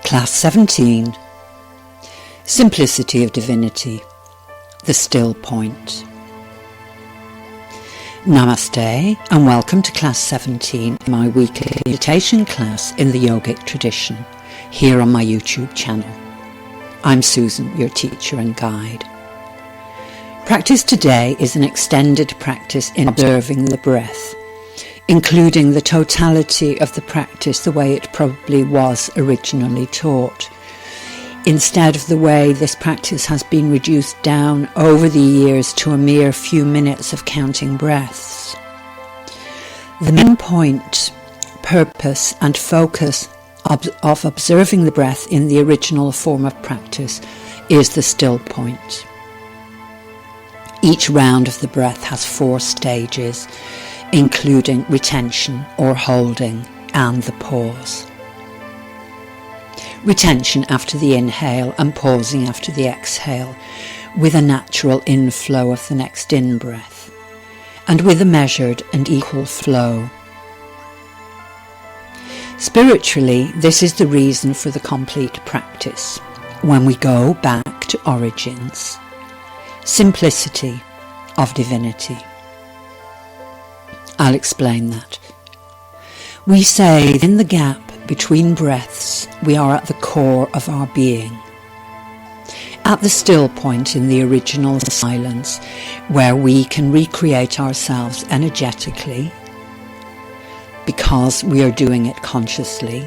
Class 17, Simplicity of Divinity, the Still Point. Namaste and welcome to Class 17, my weekly meditation class in the yogic tradition, here on my YouTube channel. I'm Susan, your teacher and guide. Practice today is an extended practice in observing the breath, including the totality of the practice the way it probably was originally taught, instead of the way this practice has been reduced down over the years to a mere few minutes of counting breaths. The main point, purpose and focus of observing the breath in the original form of practice is the still point. Each round of the breath has 4 stages, including retention or holding and the pause. Retention after the inhale and pausing after the exhale, with a natural inflow of the next in-breath, and with a measured and equal flow. Spiritually, this is the reason for the complete practice, when we go back to origins, simplicity of divinity. I'll explain that. We say in the gap between breaths, we are at the core of our being, at the still point in the original silence, where we can recreate ourselves energetically, because we are doing it consciously,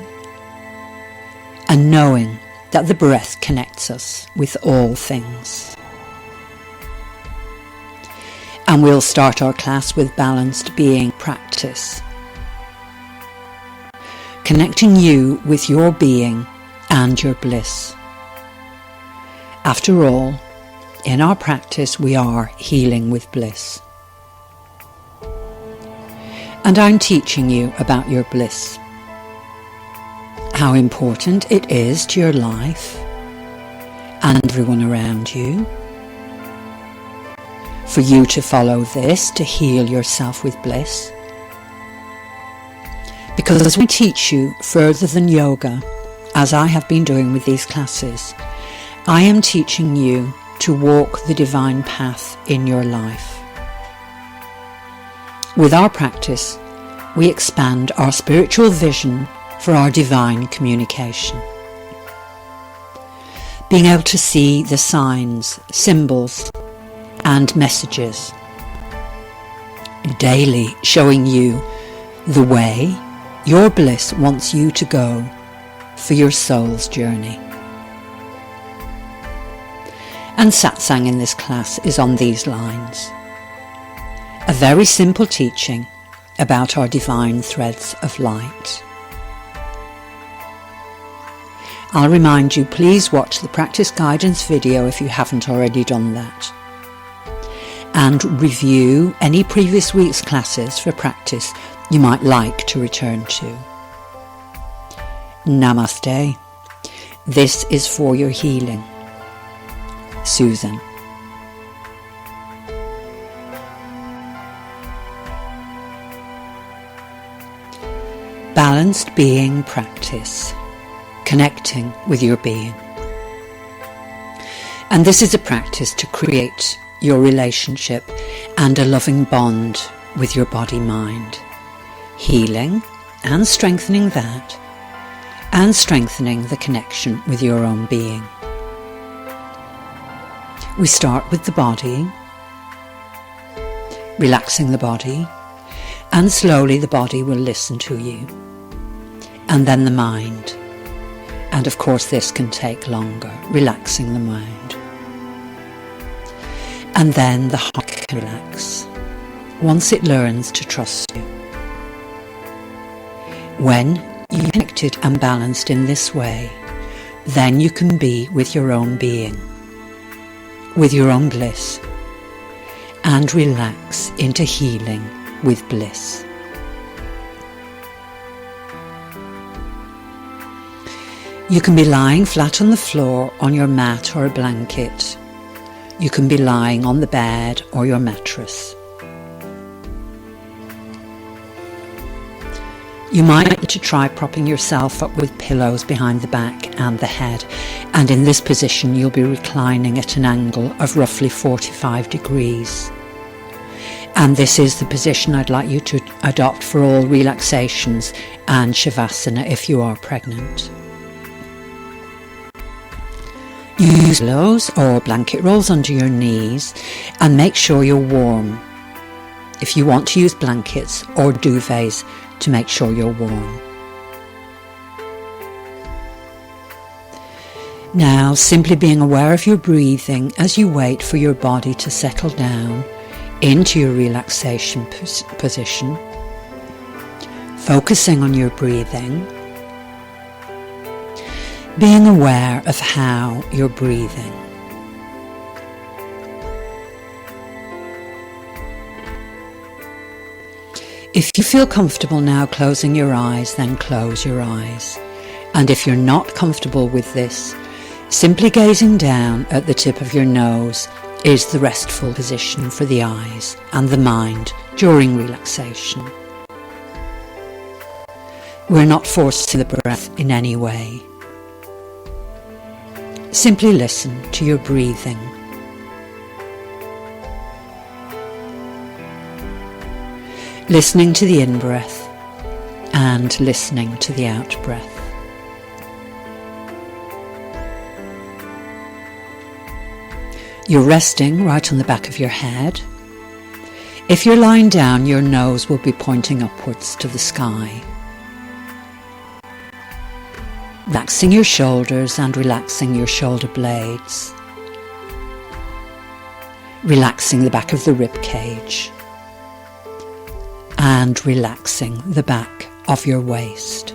and knowing that the breath connects us with all things. And we'll start our class with balanced being practice, connecting you with your being and your bliss. After all, in our practice we are healing with bliss. And I'm teaching you about your bliss, how important it is to your life and everyone around you, for you to follow this to heal yourself with bliss. Because as we teach you further than yoga, as I have been doing with these classes, I am teaching you to walk the divine path in your life. With our practice, we expand our spiritual vision for our divine communication. Being able to see the signs, symbols, and messages, daily showing you the way your bliss wants you to go for your soul's journey. And satsang in this class is on these lines. A very simple teaching about our divine threads of light. I'll remind you, please watch the practice guidance video if you haven't already done that, and review any previous week's classes for practice you might like to return to. Namaste. This is for your healing. Susan. Balanced being practice, connecting with your being. And this is a practice to create your relationship and a loving bond with your body-mind, healing and strengthening that, and strengthening the connection with your own being. We start with the body, relaxing the body, and slowly the body will listen to you, and then the mind, and of course this can take longer, relaxing the mind. And then the heart can relax, once it learns to trust you. When you're connected and balanced in this way, then you can be with your own being, with your own bliss, and relax into healing with bliss. You can be lying flat on the floor on your mat or a blanket. You can be lying on the bed or your mattress. You might need to try propping yourself up with pillows behind the back and the head, and in this position you'll be reclining at an angle of roughly 45 degrees. And this is the position I'd like you to adopt for all relaxations and Shavasana if you are pregnant. Use pillows or blanket rolls under your knees and make sure you're warm. If you want to use blankets or duvets to make sure you're warm. Now, simply being aware of your breathing as you wait for your body to settle down into your relaxation position, focusing on your breathing, being aware of how you're breathing. If you feel comfortable now closing your eyes, then close your eyes. And if you're not comfortable with this, simply gazing down at the tip of your nose is the restful position for the eyes and the mind during relaxation. We're not forcing the breath in any way. Simply listen to your breathing. Listening to the in-breath and listening to the out-breath. You're resting right on the back of your head. If you're lying down, your nose will be pointing upwards to the sky. Relaxing your shoulders and relaxing your shoulder blades. Relaxing the back of the rib cage. And relaxing the back of your waist.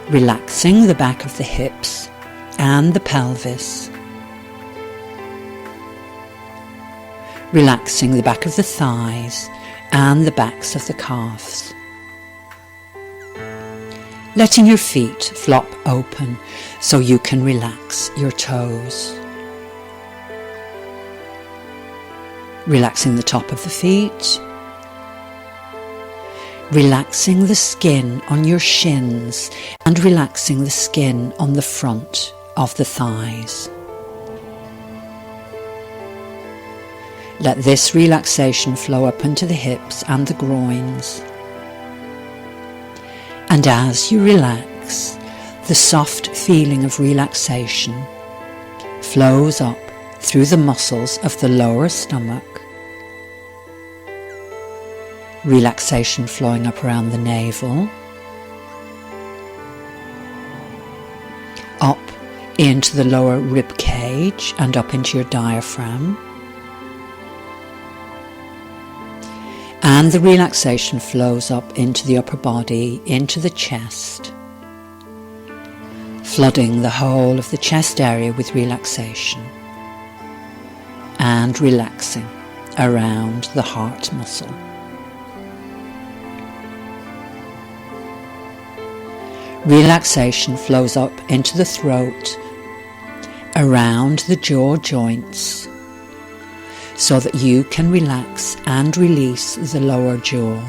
Relaxing the back of the hips and the pelvis. Relaxing the back of the thighs and the backs of the calves. Letting your feet flop open so you can relax your toes. Relaxing the top of the feet. Relaxing the skin on your shins and relaxing the skin on the front of the thighs. Let this relaxation flow up into the hips and the groins. And as you relax, the soft feeling of relaxation flows up through the muscles of the lower stomach. Relaxation flowing up around the navel, up into the lower rib cage and up into your diaphragm. And the relaxation flows up into the upper body, into the chest, flooding the whole of the chest area with relaxation and relaxing around the heart muscle. Relaxation flows up into the throat, around the jaw joints, so that you can relax and release the lower jaw.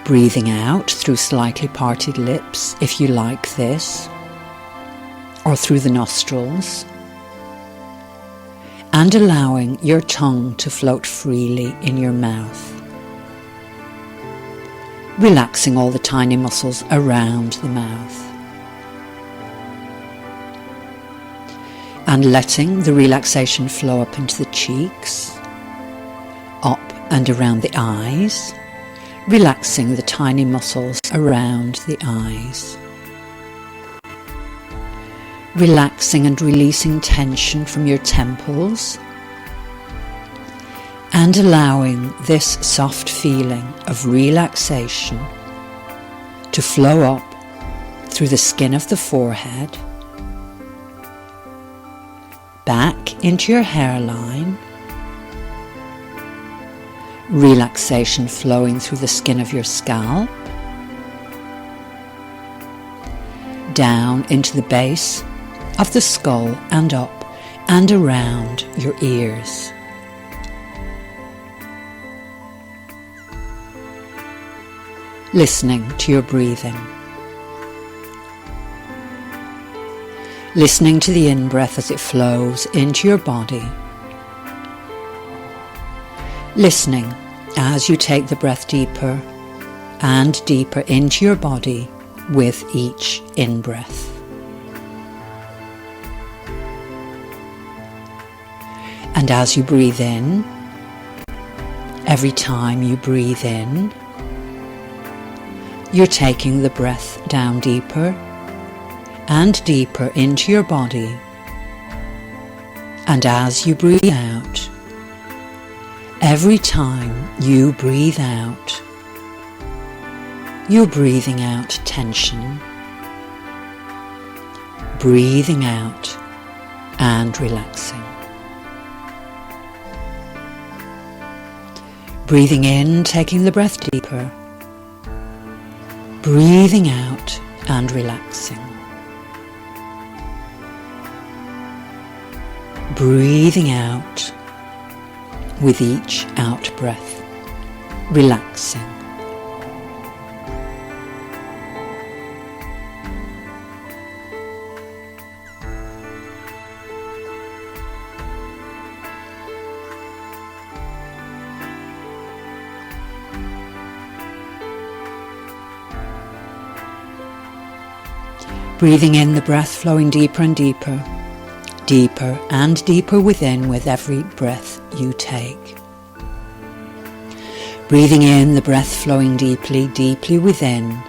Breathing out through slightly parted lips, if you like this, or through the nostrils, and allowing your tongue to float freely in your mouth. Relaxing all the tiny muscles around the mouth. And letting the relaxation flow up into the cheeks, up and around the eyes, relaxing the tiny muscles around the eyes. Relaxing and releasing tension from your temples, and allowing this soft feeling of relaxation to flow up through the skin of the forehead, back into your hairline, relaxation flowing through the skin of your scalp, down into the base of the skull and up and around your ears. Listening to your breathing. Listening to the in-breath as it flows into your body. Listening as you take the breath deeper and deeper into your body with each in-breath. And as you breathe in, every time you breathe in, you're taking the breath down deeper and deeper into your body. And as you breathe out, every time you breathe out, you're breathing out tension, breathing out and relaxing. Breathing in, taking the breath deeper, breathing out and relaxing. Breathing out with each out breath, relaxing. Breathing in the breath flowing deeper and deeper, deeper and deeper within with every breath you take. Breathing in the breath flowing deeply, deeply within,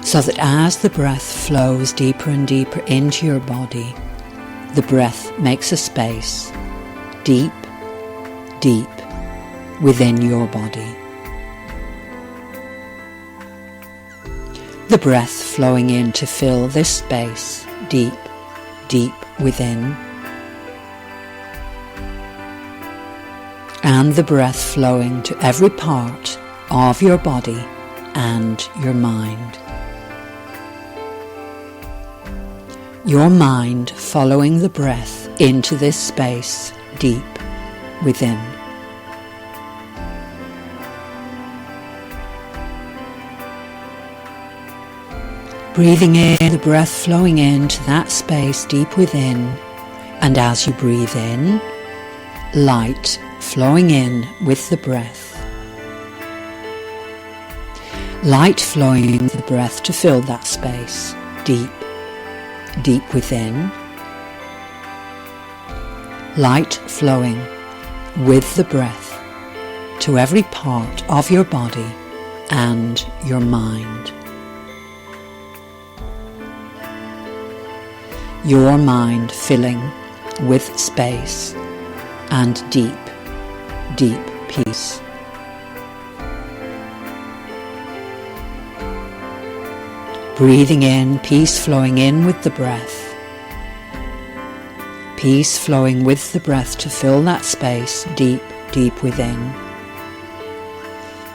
so that as the breath flows deeper and deeper into your body, the breath makes a space, deep, deep within your body. The breath flowing in to fill this space deep, deep within, and the breath flowing to every part of your body and your mind. Your mind following the breath into this space deep within. Breathing in, the breath flowing into that space deep within, and as you breathe in, light flowing in with the breath. Light flowing with the breath to fill that space deep, deep within. Light flowing with the breath to every part of your body and your mind. Your mind filling with space and deep, deep peace. Breathing in, peace flowing in with the breath. Peace flowing with the breath to fill that space deep, deep within.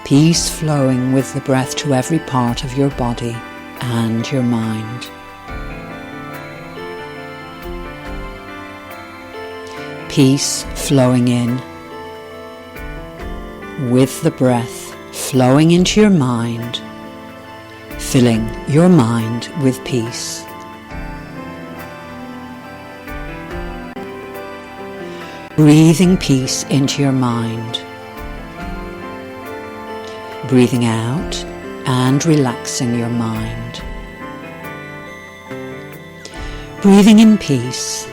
Peace flowing with the breath to every part of your body and your mind. Peace flowing in with the breath flowing into your mind, filling your mind with peace. Breathing peace into your mind. Breathing out and relaxing your mind. Breathing in peace.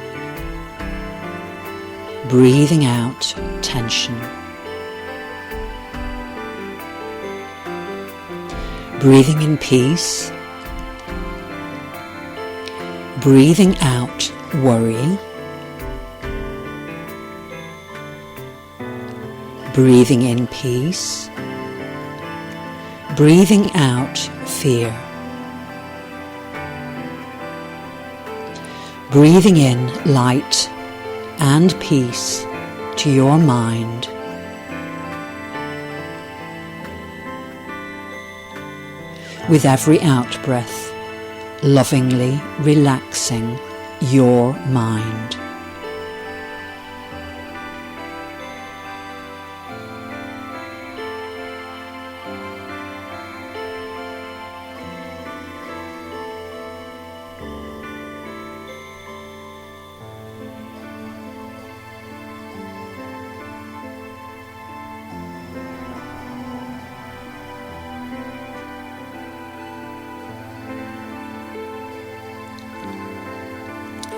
Breathing out tension. Breathing in peace. Breathing out worry. Breathing in peace. Breathing out fear. Breathing in light and peace to your mind. With every out-breath, lovingly relaxing your mind.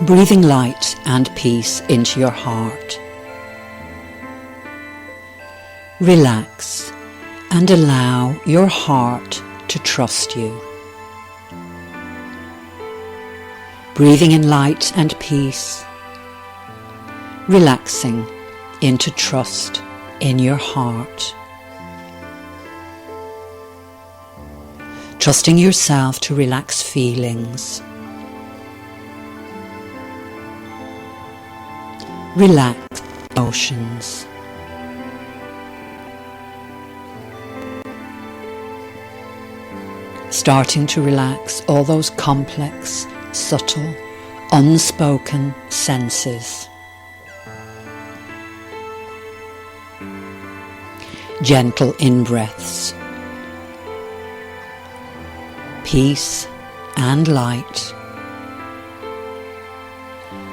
breathing light and peace into your heart. Relax and allow your heart to trust you. Breathing in light and peace, relaxing into trust in your heart. Trusting yourself to relax feelings. Relax emotions. Starting to relax all those complex, subtle, unspoken senses. Gentle in-breaths. Peace and light.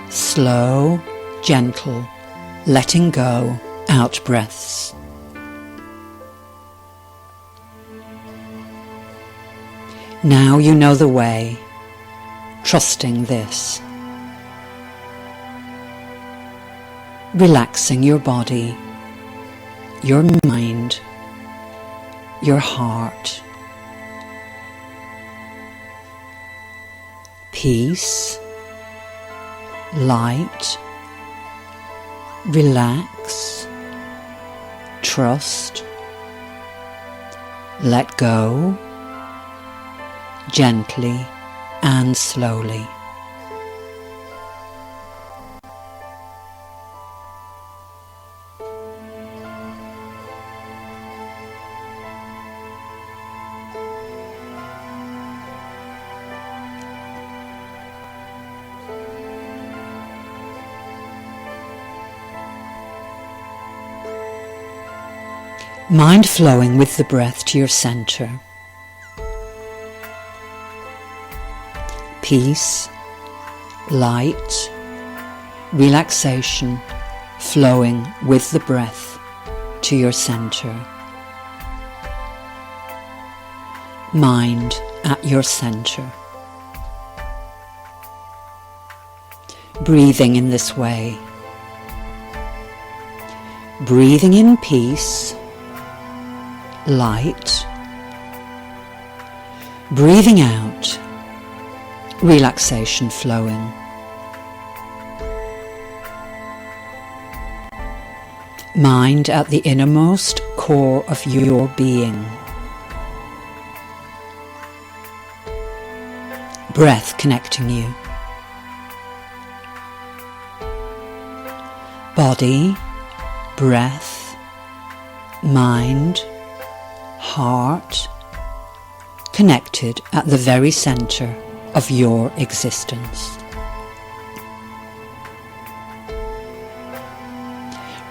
Slow, gentle, letting go out-breaths. Now you know the way, trusting this. Relaxing your body, your mind, your heart. Peace, light, relax, trust, let go, gently and slowly. Mind flowing with the breath to your center. Peace, light, relaxation flowing with the breath to your center. Mind at your center. Breathing in this way. Breathing in peace, light. Breathing out, relaxation flowing. Mind at the innermost core of your being. Breath connecting you. Body, breath, mind, heart, connected at the very center of your existence.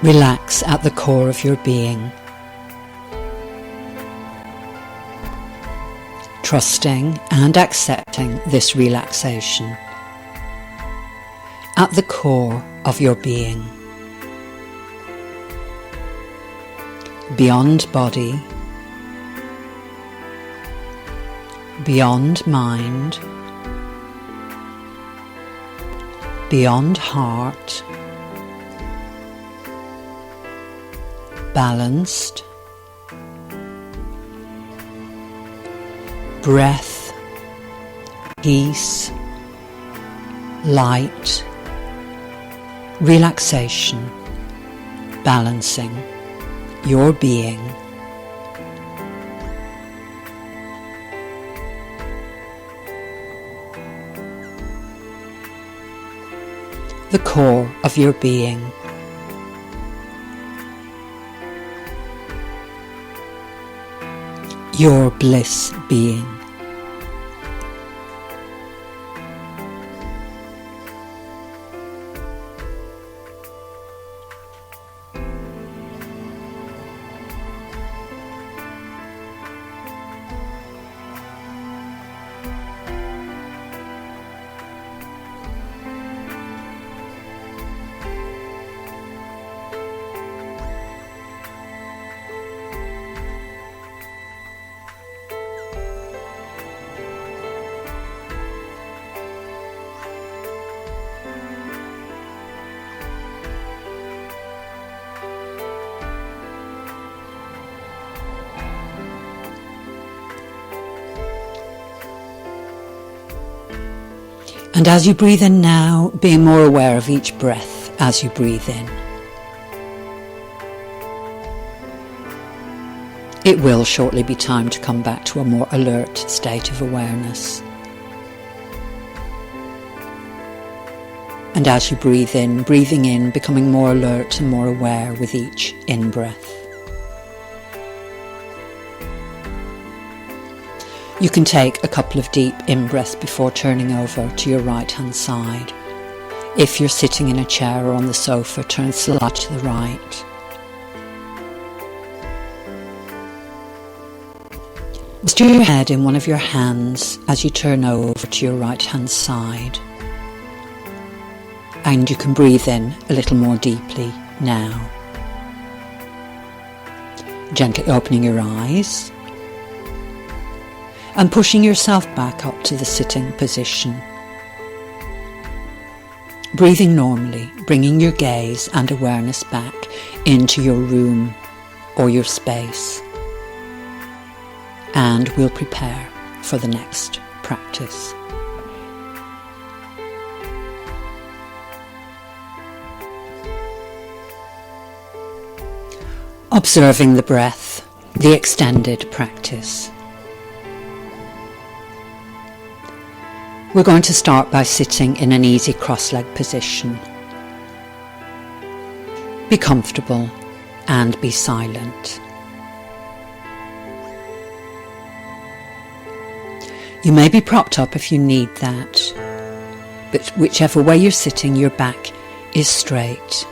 Relax at the core of your being, trusting and accepting this relaxation at the core of your being, beyond body, beyond mind, beyond heart, balanced, breath, peace, light, relaxation, balancing your being. The core of your being. Your bliss being. And as you breathe in now, being more aware of each breath as you breathe in. It will shortly be time to come back to a more alert state of awareness. And as you breathe in, breathing in, becoming more alert and more aware with each in-breath. You can take a couple of deep in-breaths before turning over to your right-hand side. If you're sitting in a chair or on the sofa, turn slightly to the right. Rest your head in one of your hands as you turn over to your right-hand side. And you can breathe in a little more deeply now. Gently opening your eyes and pushing yourself back up to the sitting position. Breathing normally, bringing your gaze and awareness back into your room or your space. And we'll prepare for the next practice. Observing the breath, the extended practice. We're going to start by sitting in an easy cross-legged position. Be comfortable and be silent. You may be propped up if you need that, but whichever way you're sitting, your back is straight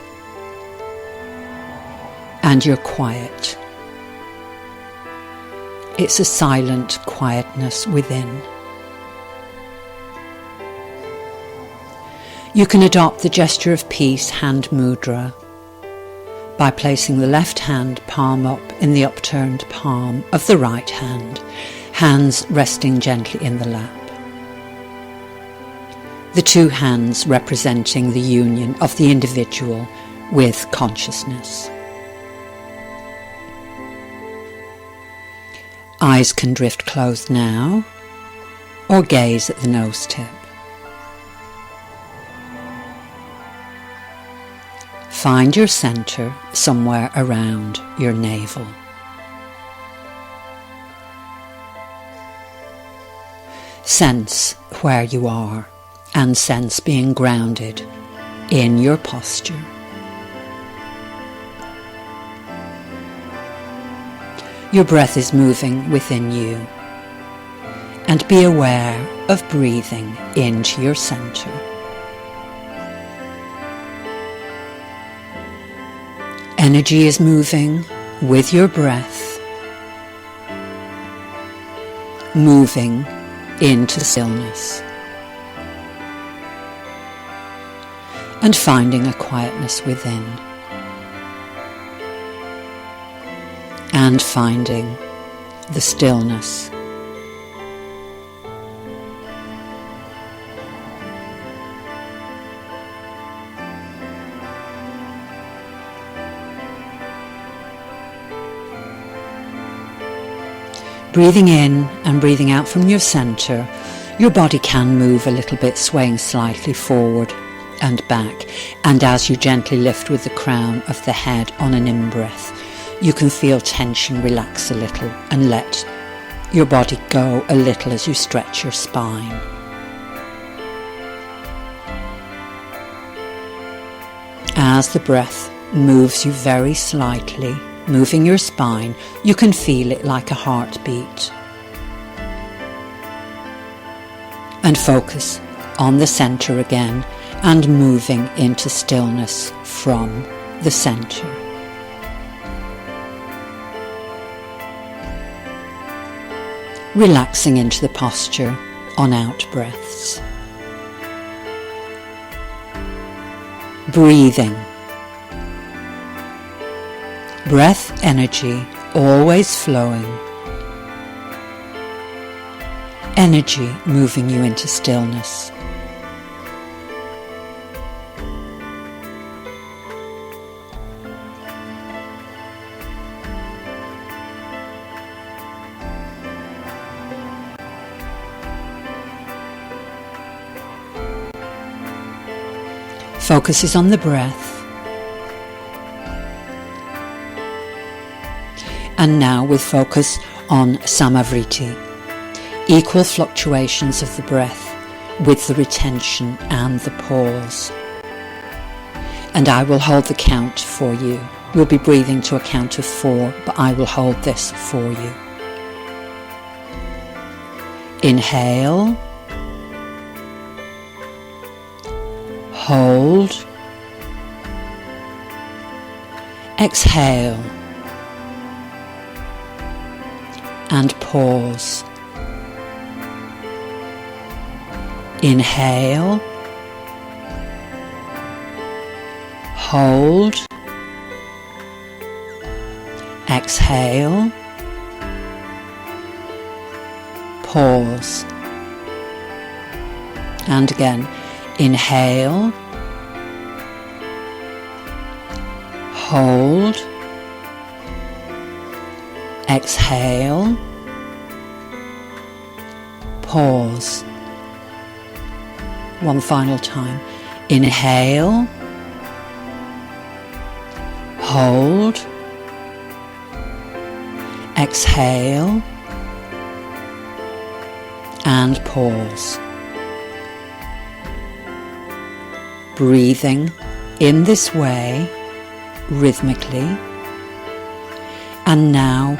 and you're quiet. It's a silent quietness within. You can adopt the gesture of peace hand mudra by placing the left hand palm up in the upturned palm of the right hand, hands resting gently in the lap. The two hands representing the union of the individual with consciousness. Eyes can drift closed now, or gaze at the nose tip. Find your center somewhere around your navel. Sense where you are and sense being grounded in your posture. Your breath is moving within you, and be aware of breathing into your center. Energy is moving with your breath, moving into stillness, and finding a quietness within, and finding the stillness. Breathing in and breathing out from your center, your body can move a little bit, swaying slightly forward and back. And as you gently lift with the crown of the head on an in-breath, you can feel tension relax a little and let your body go a little as you stretch your spine. As the breath moves you very slightly, moving your spine, you can feel it like a heartbeat. And focus on the center again and moving into stillness from the center. Relaxing into the posture on out breaths. Breathing. Breath energy always flowing. Energy moving you into stillness. Focus is on the breath. And now with focus on samavriti, equal fluctuations of the breath with the retention and the pause. And I will hold the count for you. You'll be breathing to a count of 4, but I will hold this for you. Inhale, hold, exhale, and pause. Inhale, hold, exhale, pause. And again, inhale, hold, exhale, pause. One final time. Inhale, hold, exhale, and pause. Breathing in this way, rhythmically, and now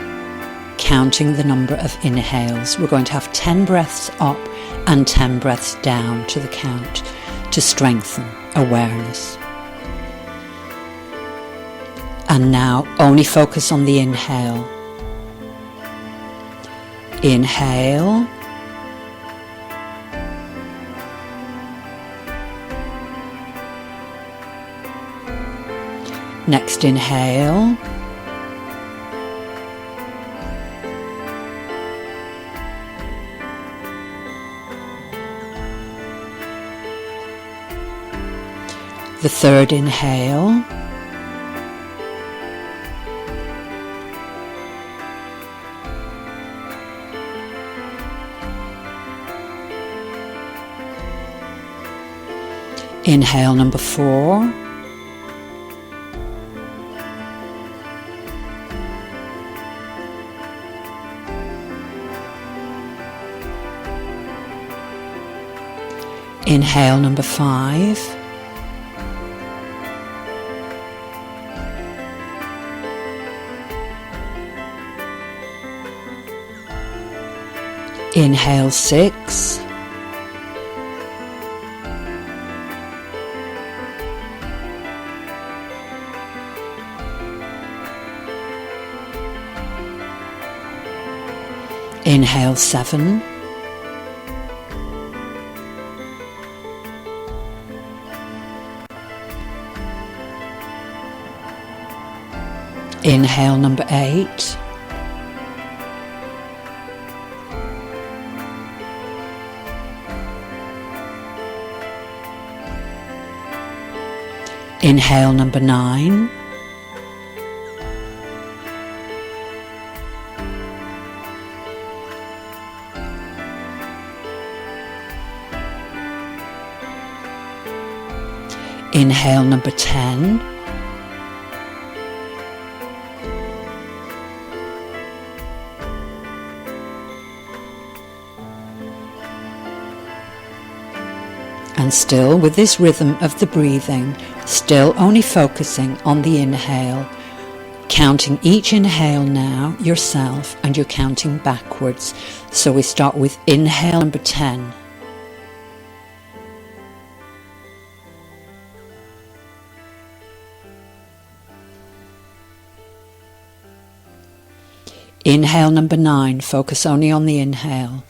counting the number of inhales. We're going to have 10 breaths up and 10 breaths down to the count to strengthen awareness. And now only focus on the inhale. Inhale, next inhale, the third inhale, inhale number 4, inhale number 5, inhale 6, inhale 7, inhale number 8, inhale number 9, inhale number 10, and still with this rhythm of the breathing, still only focusing on the inhale, counting each inhale now yourself, and you're counting backwards. So we start with inhale number 10. Inhale number 9, focus only on the inhale.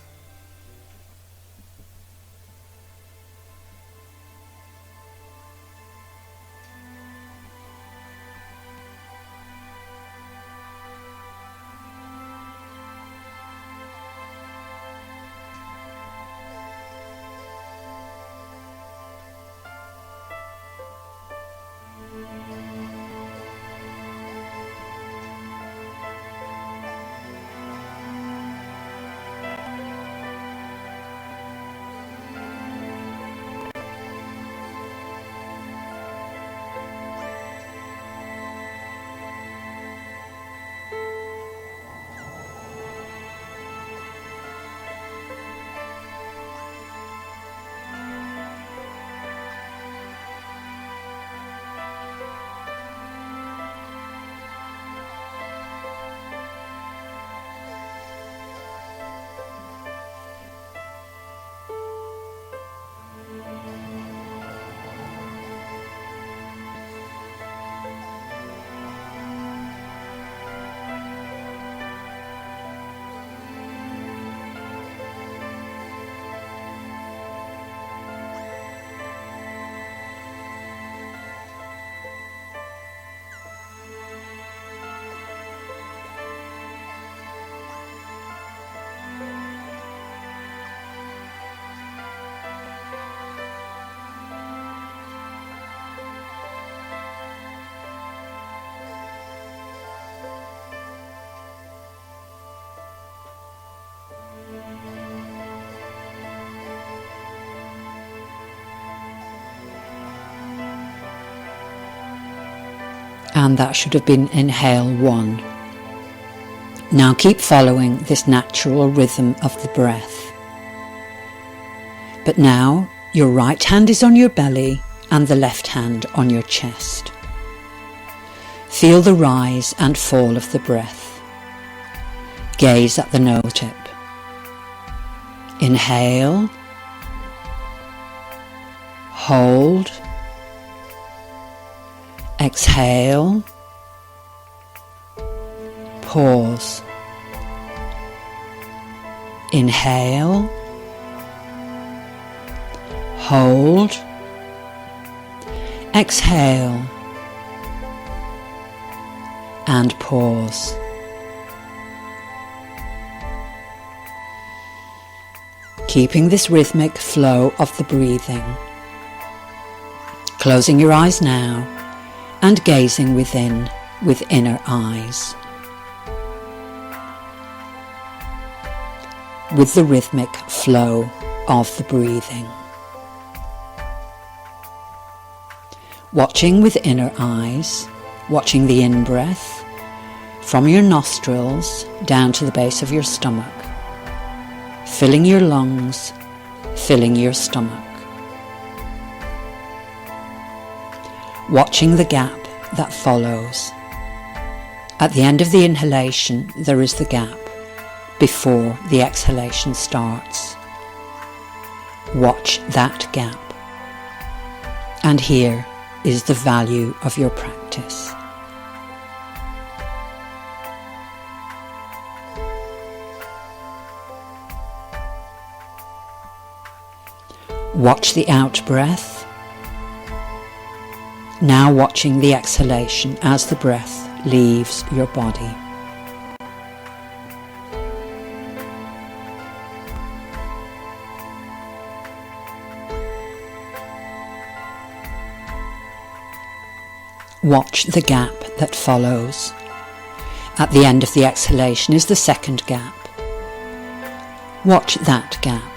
And that should have been inhale 1. Now keep following this natural rhythm of the breath. But now your right hand is on your belly and the left hand on your chest. Feel the rise and fall of the breath. Gaze at the nose tip. Inhale. Hold. Exhale. Pause. Inhale. Hold. Exhale. And pause. Keeping this rhythmic flow of the breathing. Closing your eyes now and gazing within with inner eyes. With the rhythmic flow of the breathing. Watching with inner eyes, watching the in-breath from your nostrils down to the base of your stomach, filling your lungs, filling your stomach. Watching the gap that follows. At the end of the inhalation, there is the gap before the exhalation starts. Watch that gap. And here is the value of your practice. Watch the out breath. Now watching the exhalation as the breath leaves your body. Watch the gap that follows. At the end of the exhalation is the second gap. Watch that gap.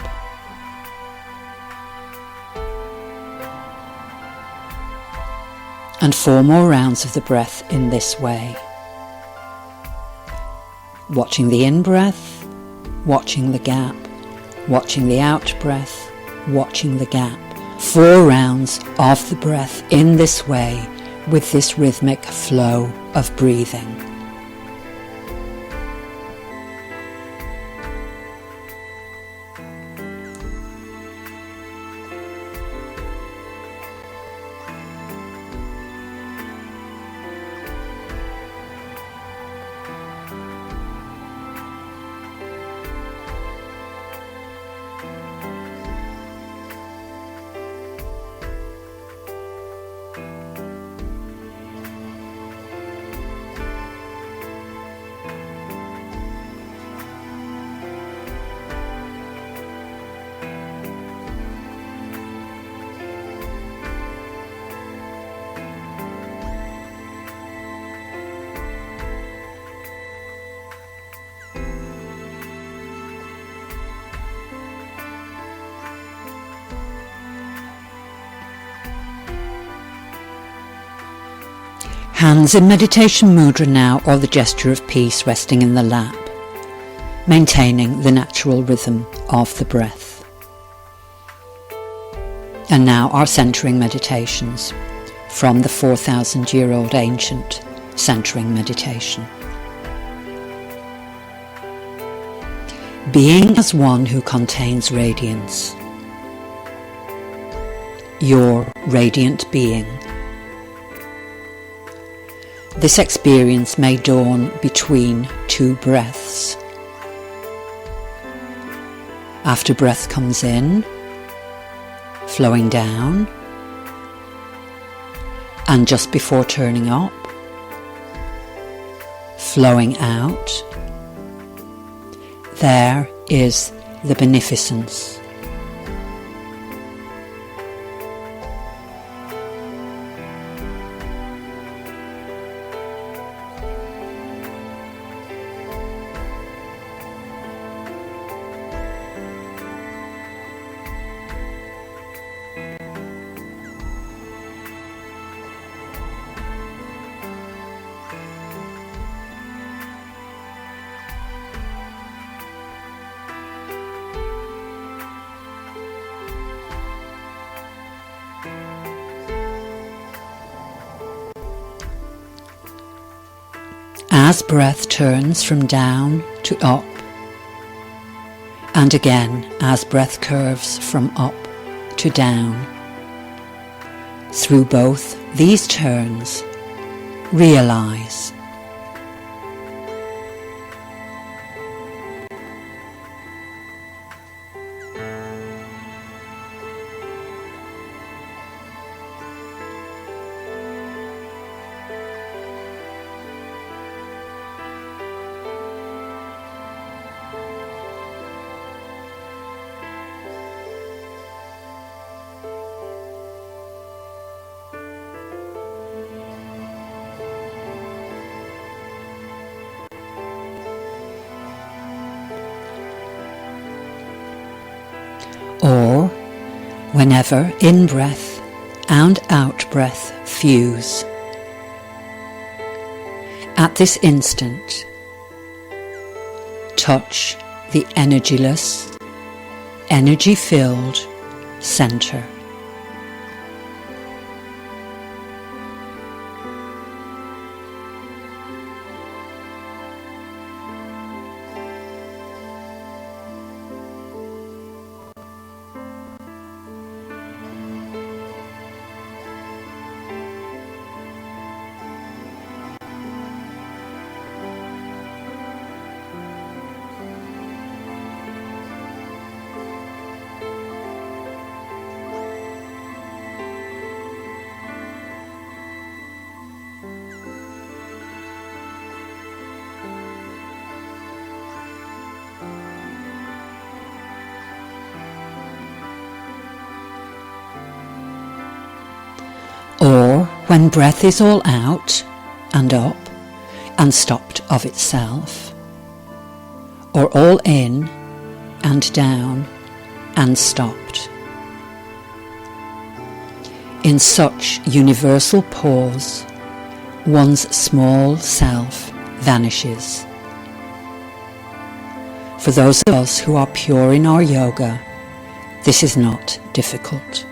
And 4 more rounds of the breath in this way. Watching the in-breath, watching the gap, watching the out-breath, watching the gap. 4 rounds of the breath in this way with this rhythmic flow of breathing. Hands in meditation mudra now, or the gesture of peace resting in the lap, maintaining the natural rhythm of the breath. And now our centering meditations from the 4,000-year-old ancient centering meditation. Being as one who contains radiance, your radiant being. This experience may dawn between 2 breaths. After breath comes in, flowing down, and just before turning up, flowing out, there is the beneficence. as breath turns from down to up, and again as breath curves from up to down. Through both these turns, realize or whenever in-breath and out-breath fuse. At this instant, touch the energyless, energy-filled center. Or when breath is all out and up and stopped of itself, or all in and down and stopped. In such universal pause, one's small self vanishes. For those of us who are pure in our yoga, this is not difficult.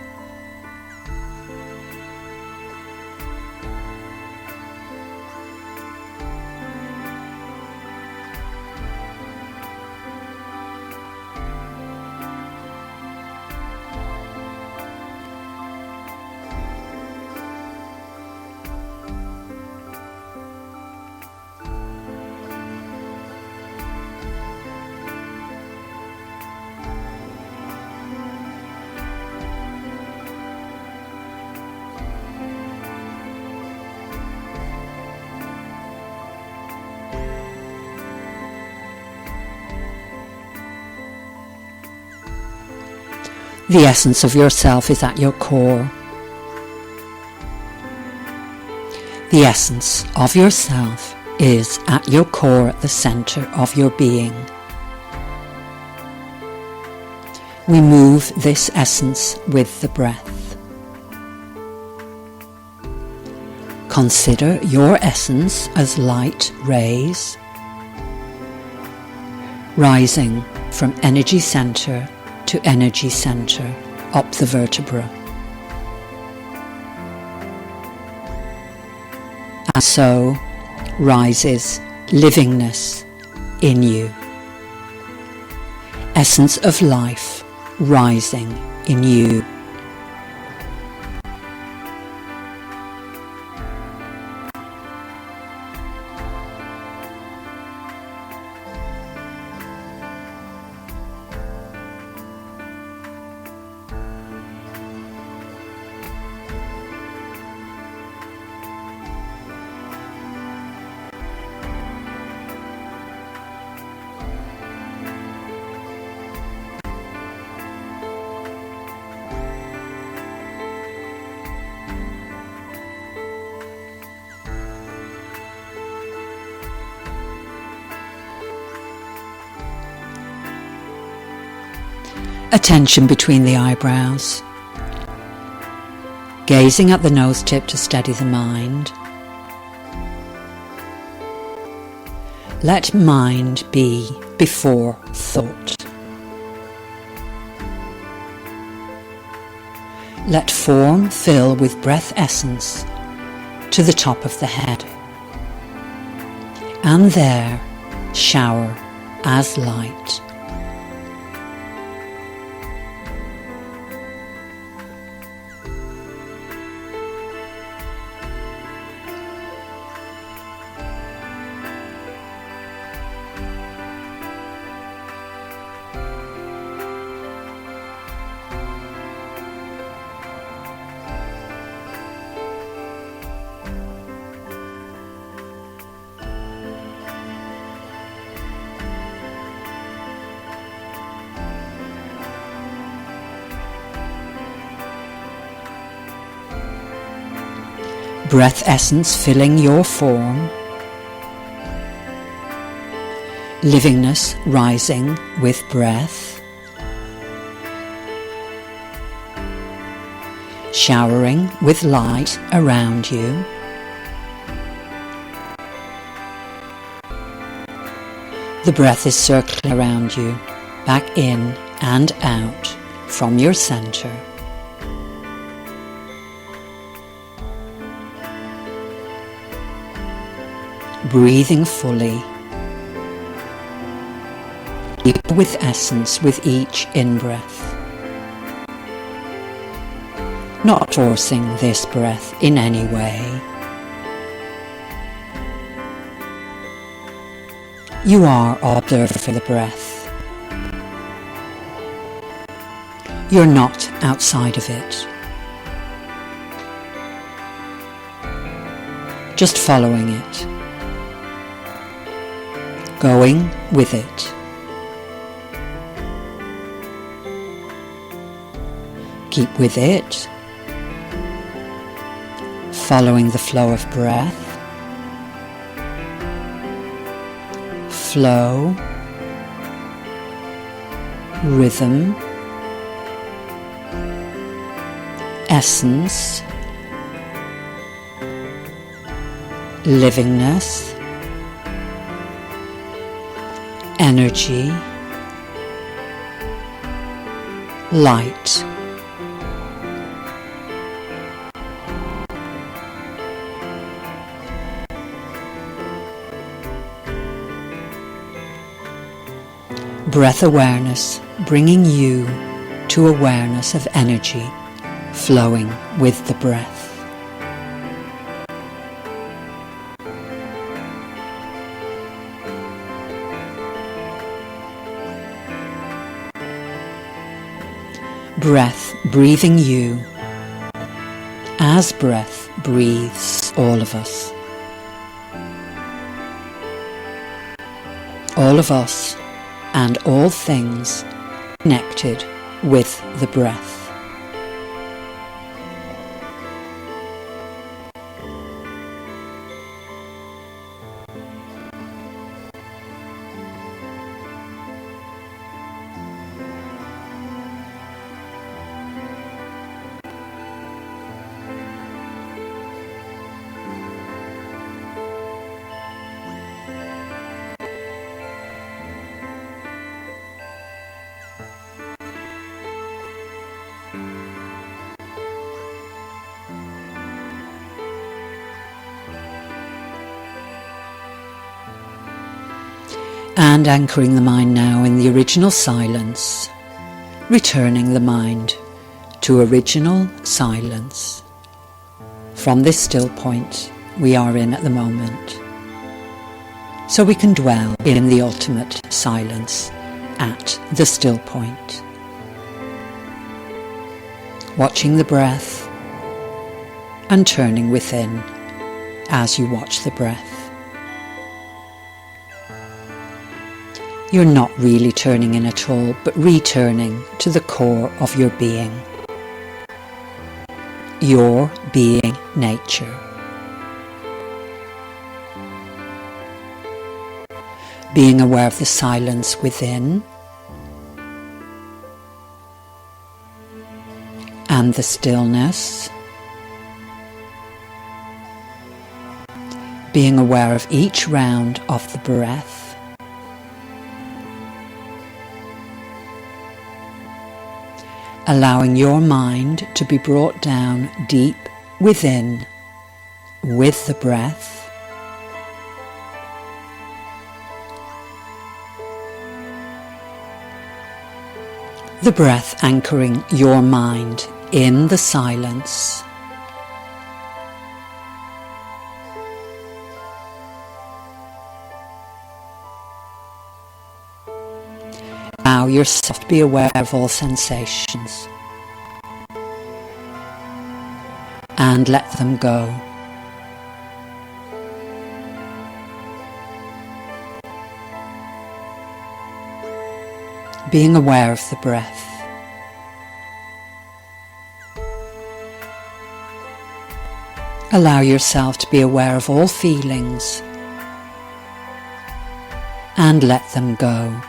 The essence of yourself is at your core. The essence of yourself is at your core, at the center of your being. We move this essence with the breath. Consider your essence as light rays rising from energy center to energy center up the vertebra. And so rises livingness in you. Essence of life rising in you. Attention between the eyebrows. Gazing at the nose tip to steady the mind. Let mind be before thought. Let form fill with breath essence to the top of the head. and there shower as light. Breath essence filling your form, livingness rising with breath, showering with light around you, the breath is circling around you, back in and out from your center. Breathing fully, deeper with essence with each in-breath. Not forcing this breath in any way. You are observer for the breath. You're not outside of it. Just following it. Going with it. Keep with it, following the flow of breath, flow, rhythm, essence, livingness, energy, light. Breath awareness bringing you to awareness of energy flowing with the breath. Breath breathing you as breath breathes all of us. All of us and all things connected with the breath. And anchoring the mind now in the original silence, returning the mind to original silence from this still point we are in at the moment, so we can dwell in the ultimate silence at the still point, watching the breath and turning within as you watch the breath. You're not really turning in at all, but returning to the core of your being. Your being nature. Being aware of the silence within and the stillness. Being aware of each round of the breath. Allowing your mind to be brought down deep within with the breath, The breath anchoring your mind in the silence. Allow yourself to be aware of all sensations and let them go. Being aware of the breath. Allow yourself to be aware of all feelings and let them go.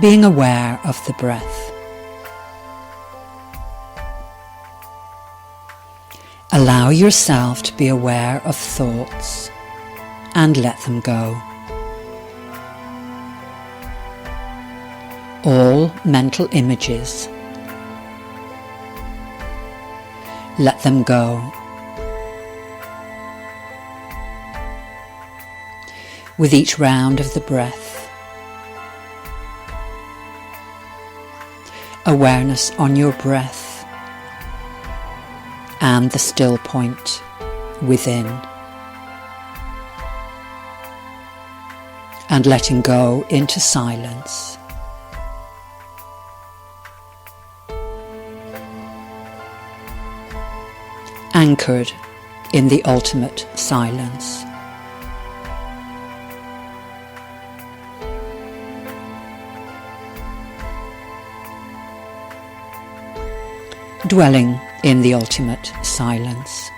Being aware of the breath. Allow yourself to be aware of thoughts and let them go. All mental images, let them go. With each round of the breath, awareness on your breath and the still point within, and letting go into silence. Anchored in the ultimate silence. Dwelling in the ultimate silence.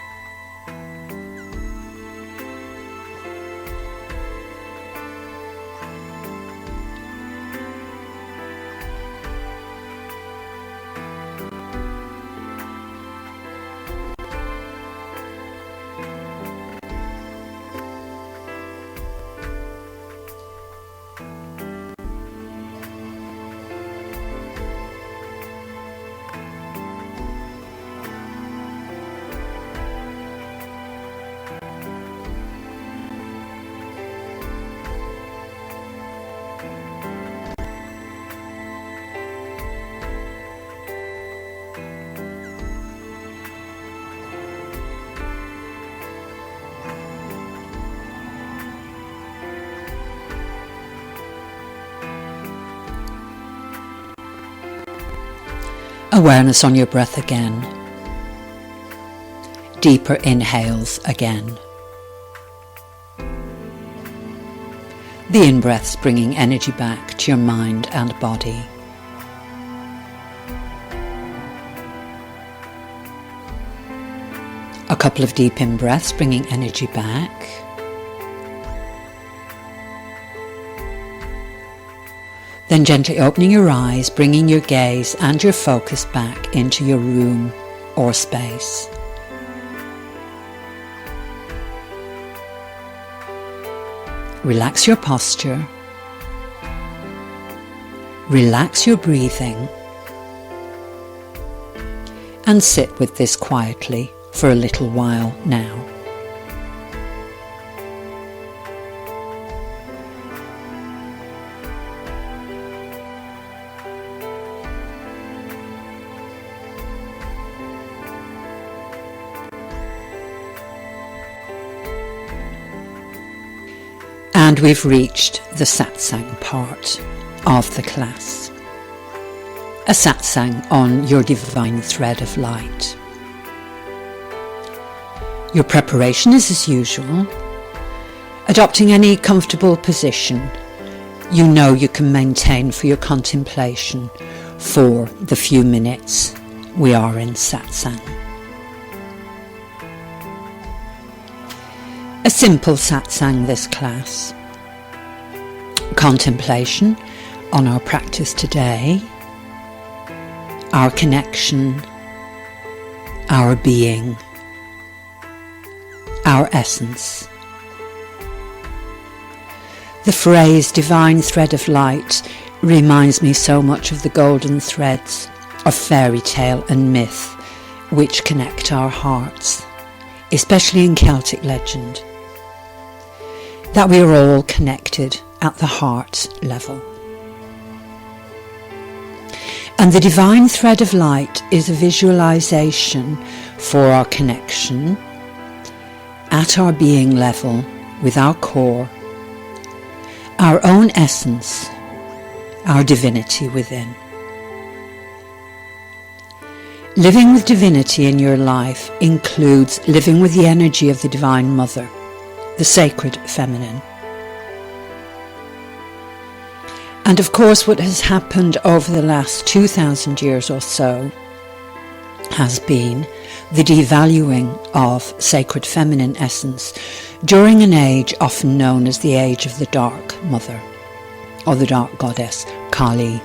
Awareness on your breath again. Deeper inhales again. The in-breaths bringing energy back to your mind and body. A couple of deep in-breaths bringing energy back. Then gently opening your eyes, bringing your gaze and your focus back into your room or space. Relax your posture. Relax your breathing. And sit with this quietly for a little while now. And we've reached the satsang part of the class. A satsang on your divine thread of light. Your preparation is as usual. Adopting any comfortable position you know you can maintain for your contemplation for the few minutes we are in satsang. A simple satsang this class. Contemplation on our practice today, our connection, our being, our essence. The phrase divine thread of light reminds me so much of the golden threads of fairy tale and myth which connect our hearts, especially in Celtic legend. That we are all connected at the heart level. And the divine thread of light is a visualization for our connection at our being level with our core, our own essence, our divinity within. Living with divinity in your life includes living with the energy of the Divine Mother, the sacred feminine. And of course, what has happened over the last 2,000 years or so has been the devaluing of sacred feminine essence during an age often known as the age of the Dark Mother, or the Dark Goddess, Kali,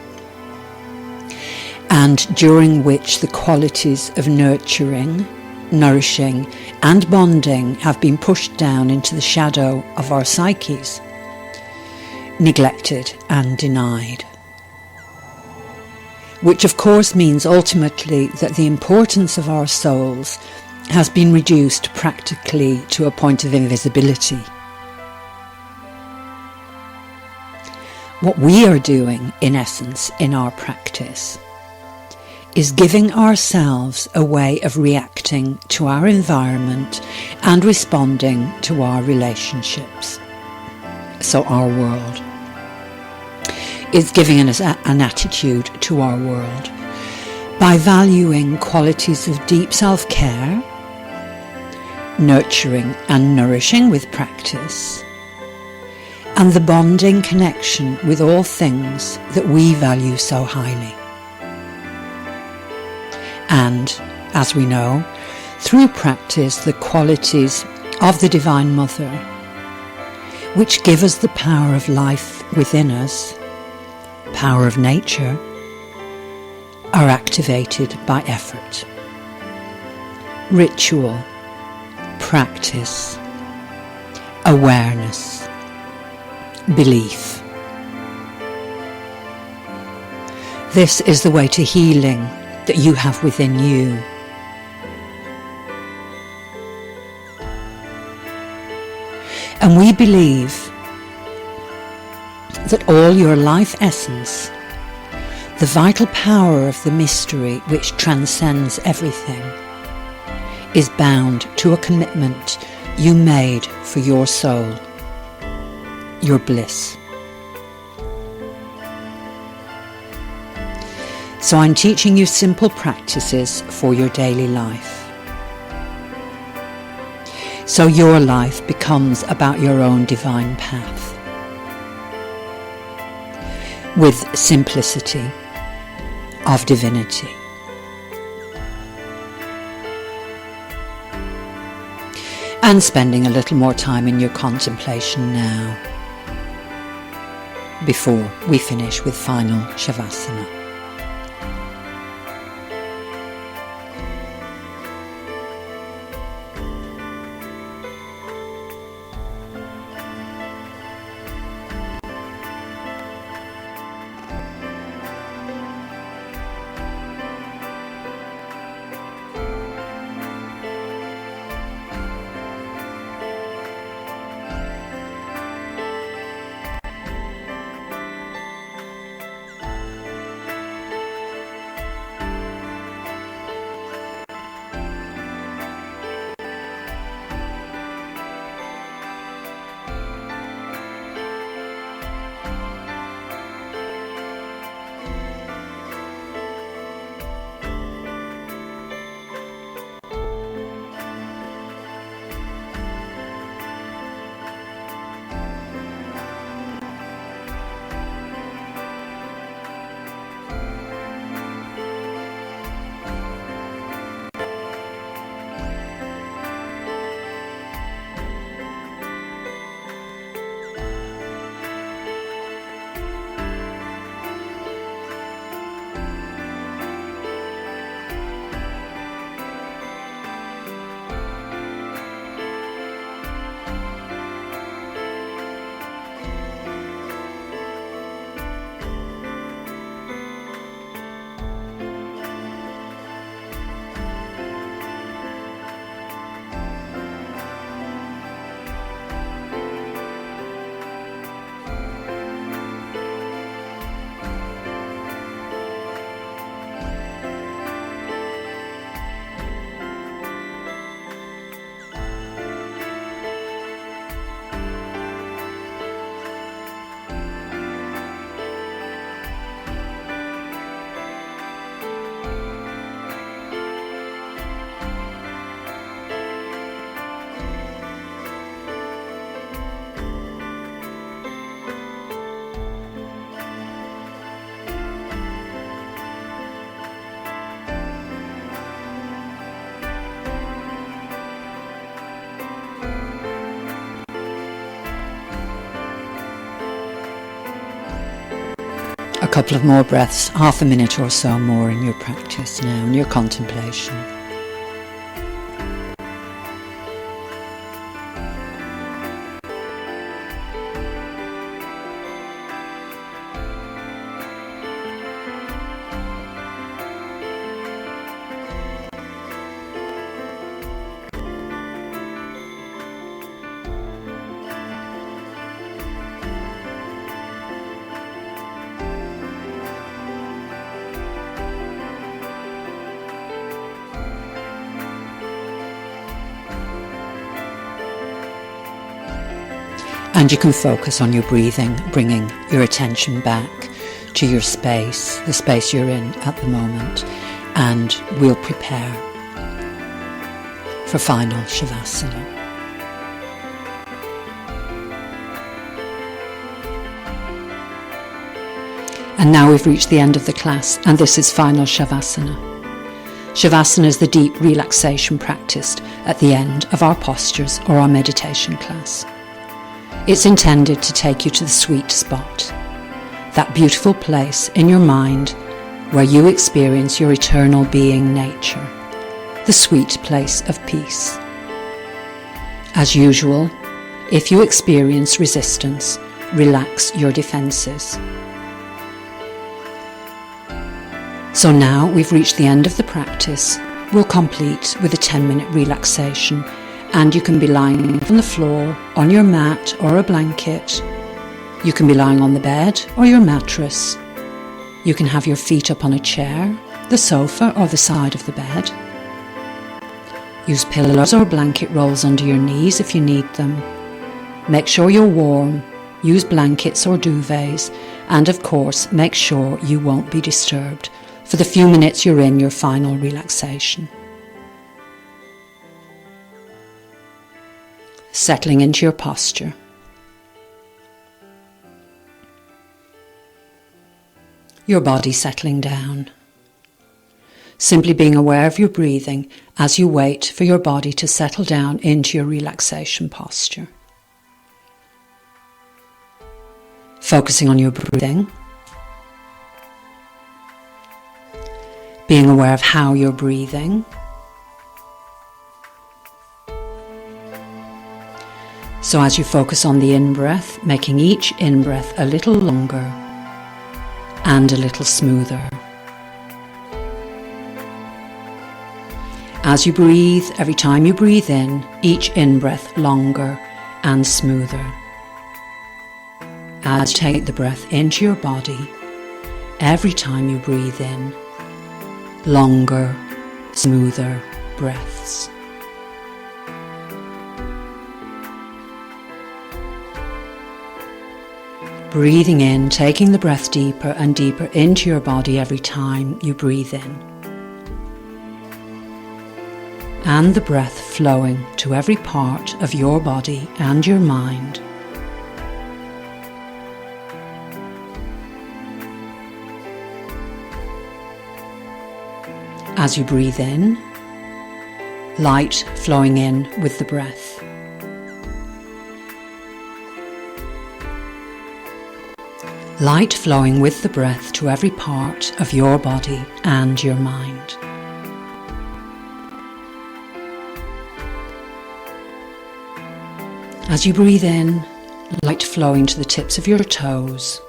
and during which the qualities of nurturing, nourishing and bonding have been pushed down into the shadow of our psyches, neglected and denied. Which of course means ultimately that the importance of our souls has been reduced practically to a point of invisibility. What we are doing, in essence, in our practice is giving ourselves a way of reacting to our environment and responding to our relationships. So our world is giving us an attitude to our world by valuing qualities of deep self-care, nurturing and nourishing with practice, and the bonding connection with all things that we value so highly. And, as we know, through practice, the qualities of the Divine Mother, which give us the power of life within us, power of nature, are activated by effort, ritual, practice, awareness, belief. This is the way to healing that you have within you. And we believe that all your life essence, the vital power of the mystery which transcends everything, is bound to a commitment you made for your soul, your bliss. So I'm teaching you simple practices for your daily life. So your life becomes about your own divine path, with simplicity of divinity. And spending a little more time in your contemplation now, before we finish with final Shavasana. a couple of more breaths, half a minute or so more in your practice now, in your contemplation. And you can focus on your breathing, bringing your attention back to your space, the space you're in at the moment, and we'll prepare for final Shavasana. And now we've reached the end of the class, and this is final Shavasana. Shavasana is the deep relaxation practiced at the end of our postures or our meditation class. It's intended to take you to the sweet spot, that beautiful place in your mind where you experience your eternal being nature, the sweet place of peace. As usual, if you experience resistance, relax your defenses. So now we've reached the end of the practice. We'll complete with a 10-minute relaxation. And you can be lying on the floor, on your mat or a blanket. You can be lying on the bed or your mattress. You can have your feet up on a chair, the sofa or the side of the bed. Use pillows or blanket rolls under your knees if you need them. Make sure you're warm. Use blankets or duvets. And of course, make sure you won't be disturbed for the few minutes you're in your final relaxation. Settling into your posture. Your body settling down. Simply being aware of your breathing as you wait for your body to settle down into your relaxation posture. Focusing on your breathing. Being aware of how you're breathing. So as you focus on the in-breath, making each in-breath a little longer and a little smoother. As you breathe, every time you breathe in, each in-breath longer and smoother. As you take the breath into your body, every time you breathe in, longer, smoother breaths. Breathing in, taking the breath deeper and deeper into your body every time you breathe in. And the breath flowing to every part of your body and your mind. As you breathe in, light flowing in with the breath. Light flowing with the breath to every part of your body and your mind. As you breathe in, light flowing to the tips of your toes.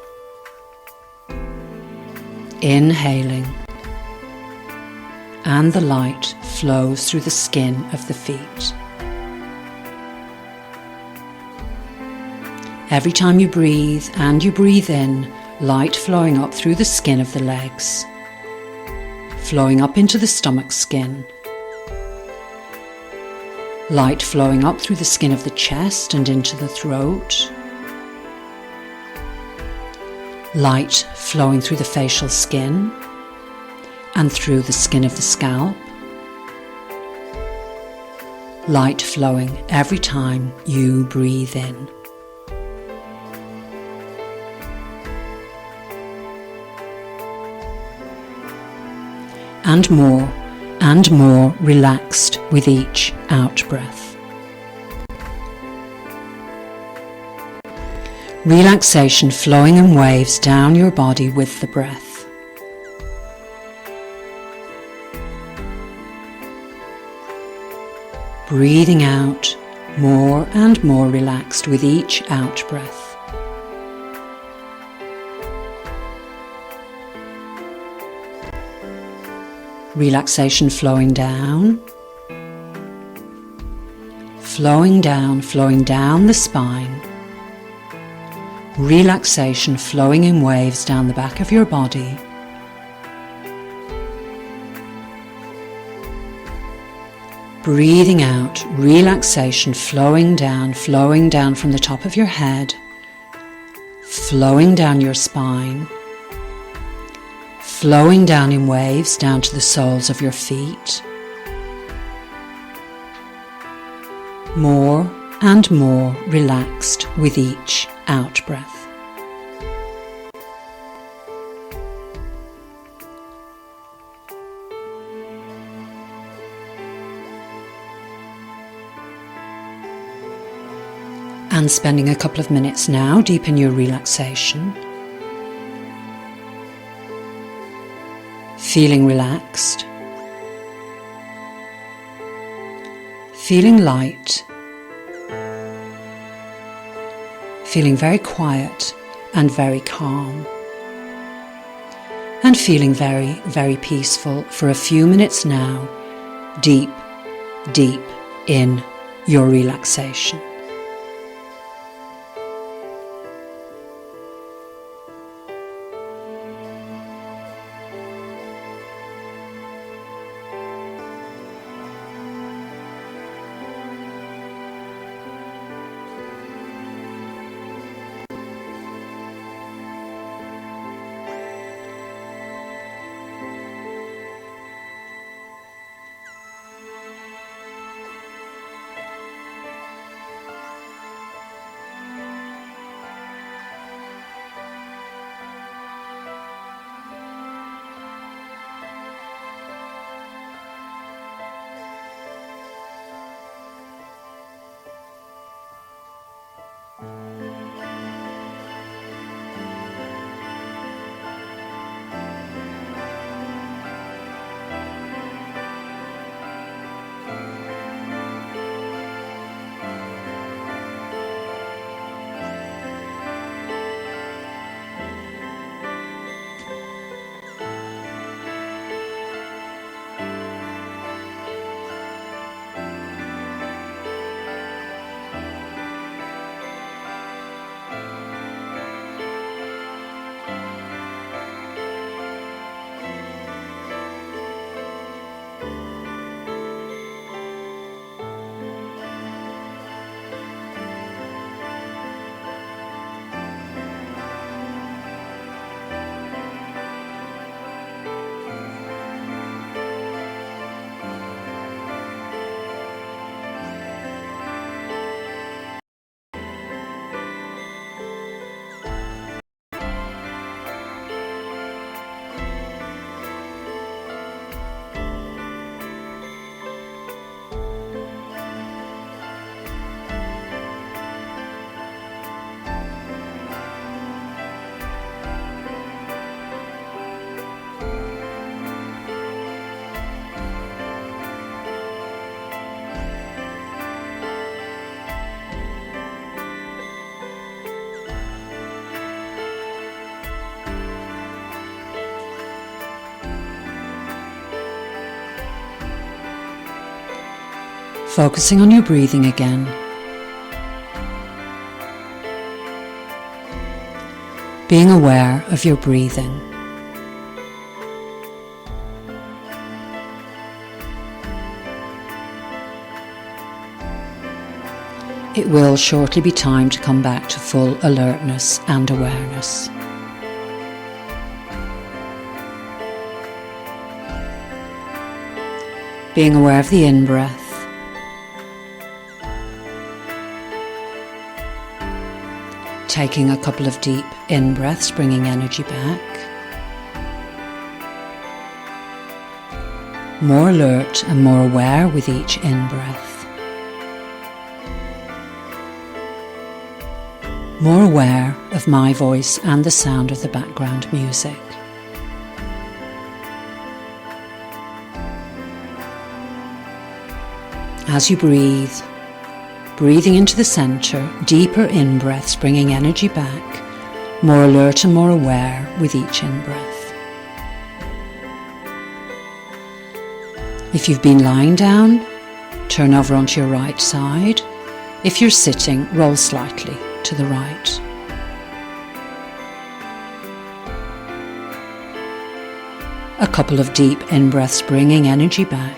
Inhaling, and the light flows through the skin of the feet. Every time you breathe and you breathe in, light flowing up through the skin of the legs, flowing up into the stomach skin, light flowing up through the skin of the chest and into the throat, light flowing through the facial skin and through the skin of the scalp, light flowing every time you breathe in. And more relaxed with each out breath. Relaxation flowing in waves down your body with the breath. Breathing out more and more relaxed with each out breath. Relaxation flowing down, flowing down the spine. Relaxation flowing in waves down the back of your body. Breathing out, relaxation flowing down from the top of your head, flowing down your spine, flowing down in waves down to the soles of your feet. More and more relaxed with each out breath. And spending a couple of minutes now deep in your relaxation. Feeling relaxed, feeling light, feeling very quiet and very calm, and feeling very, very peaceful for a few minutes now, deep, deep in your relaxation. Focusing on your breathing again. Being aware of your breathing. It will shortly be time to come back to full alertness and awareness. Being aware of the in-breath. Taking a couple of deep in-breaths, bringing energy back. More alert and more aware with each in-breath. more aware of my voice and the sound of the background music. As you breathe, breathing into the center, deeper in-breaths bringing energy back, more alert and more aware with each in-breath. If you've been lying down, turn over onto your right side. If you're sitting, roll slightly to the right. A couple of deep in-breaths bringing energy back.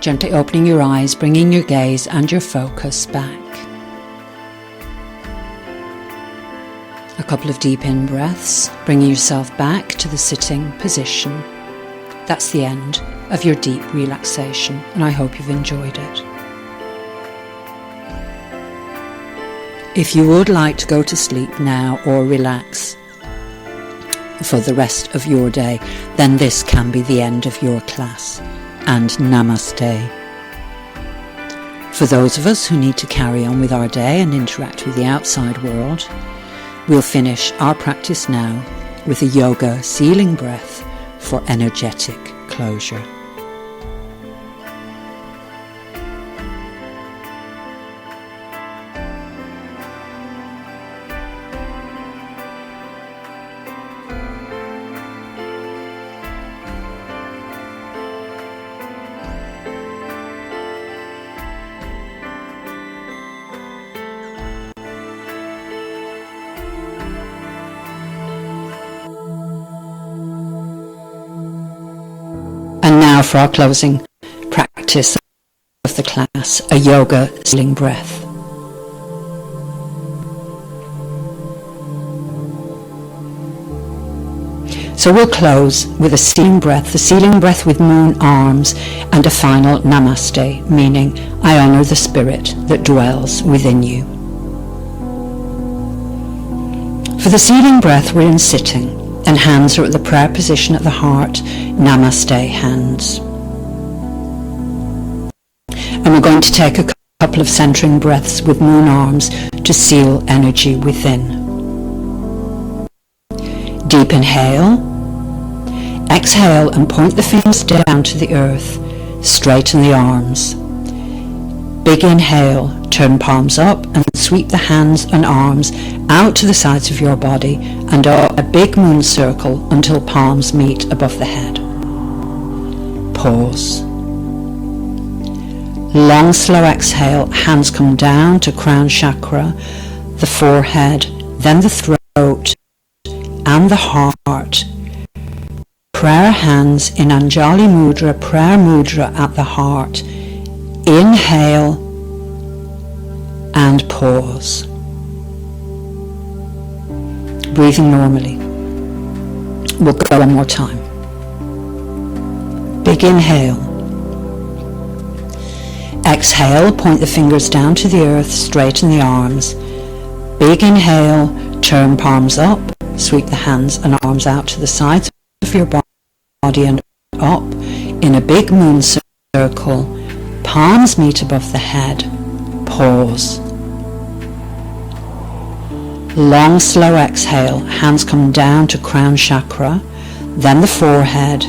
Gently opening your eyes, bringing your gaze and your focus back. A couple of deep in-breaths, bringing yourself back to the sitting position. That's the end of your deep relaxation, and I hope you've enjoyed it. If you would like to go to sleep now or relax for the rest of your day, then this can be the end of your class. And Namaste. For those of us who need to carry on with our day and interact with the outside world, we'll finish our practice now with a yoga sealing breath for energetic closure. And now for our closing practice of the class, a yoga sealing breath. So we'll close with a sealing breath, the sealing breath with moon arms, and a final Namaste, meaning I honour the spirit that dwells within you. For the sealing breath, we're in sitting, and hands are at the prayer position at the heart, Namaste hands. And we're going to take a couple of centering breaths with moon arms to seal energy within. Deep inhale. Exhale and point the fingers down to the earth. Straighten the arms. Big inhale. Turn palms up and sweep the hands and arms out to the sides of your body and a big moon circle until palms meet above the head. Pause. Long, slow exhale. Hands come down to crown chakra, the forehead, then the throat and the heart. Prayer hands in Anjali Mudra, prayer mudra at the heart. Inhale and pause. Breathing normally. We'll go one more time. Big inhale. Exhale, point the fingers down to the earth, straighten the arms. Big inhale, turn palms up, sweep the hands and arms out to the sides of your body and up in a big moon circle. Palms meet above the head. Pause. Long, slow exhale. Hands come down to crown chakra, then the forehead,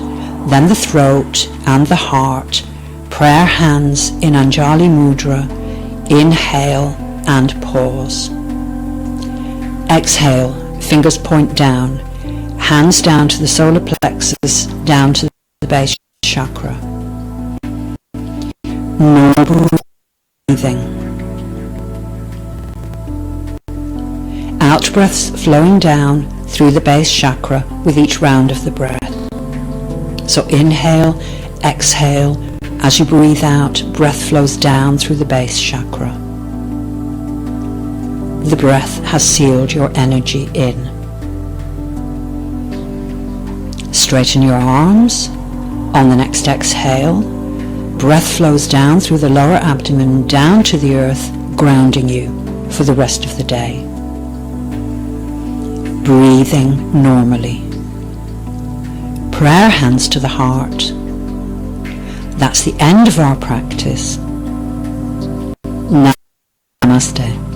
then the throat and the heart. Prayer hands in Anjali Mudra. Inhale and pause. Exhale. Fingers point down. Hands down to the solar plexus, down to the base chakra. Normal breathing. Out breaths flowing down through the base chakra with each round of the breath. So inhale, exhale. As you breathe out, breath flows down through the base chakra. The breath has sealed your energy in. Straighten your arms. On the next exhale, breath flows down through the lower abdomen, down to the earth, grounding you for the rest of the day. Breathing normally. Prayer hands to the heart. That's the end of our practice. Namaste.